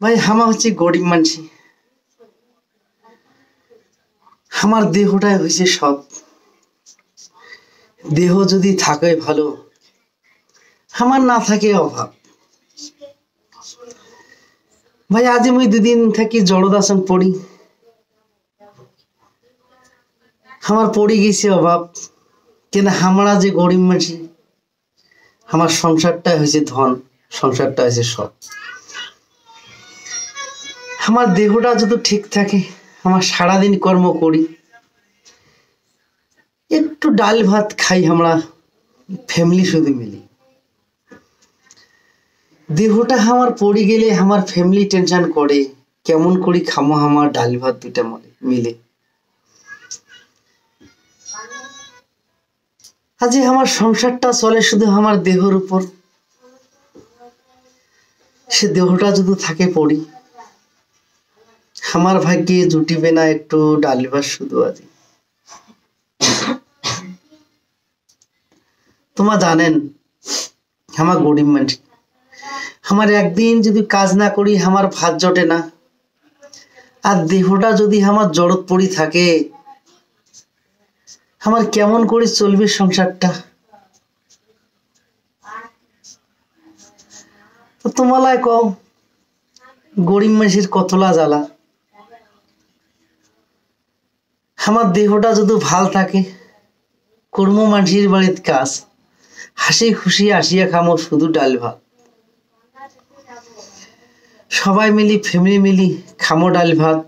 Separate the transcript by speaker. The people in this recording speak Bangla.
Speaker 1: ভাই হামা হচ্ছে গরিব মানসি, আমার দেহটাই হয়েছে সব। দেহ যদি থাকে ভালো, আমার না থাকে অভাব। ভাই আজ আমি দুদিন থাকি জড়দাসন পড়ি, আমার পড়ে গেছে অভাব। কিন্তু আমরা যে গরিব মানসি, আমার সংসারটা হয়েছে ধন, সংসারটা হয়েছে সব। আমার দেহটা যদি ঠিক থাকে, আমার সারাদিন কর্ম করি, একটু ডাল ভাত খাই আমরা ফ্যামিলি শুধু মিলি। দেহটা আমার পড়ে গেলে আমার ফ্যামিলি টেনশন করে, কেমন করি খামো আমার ডাল ভাত দুটা মিলে। আজ আমার সংসারটা চলে শুধু আমার দেহর উপর, সে দেহটা যদি থাকে পড়ি, আমার ভাগ্যে জুটিবে না একটু ডাল ভাত শুধু। আজ তোমার জানেন আমার গরিব মানুষ, আমার একদিন যদি কাজ না করি আমার ভাত জটে না। আর দেহটা যদি আমার জড়ত পড়ি থাকে, আমার কেমন করে চলবে সংসারটা। তো তোমালায় কও গরিব মানুষের কতলা জ্বালা। আমার দেহটা যদি ভাল থাকে, কর্ম মানুষের বাড়ির কাজ, হাসি খুশি আসিয়া খামো শুধু ডাল ভাত। সবাই মিলি ফ্যামিলি মিলি খামো ডাল ভাত।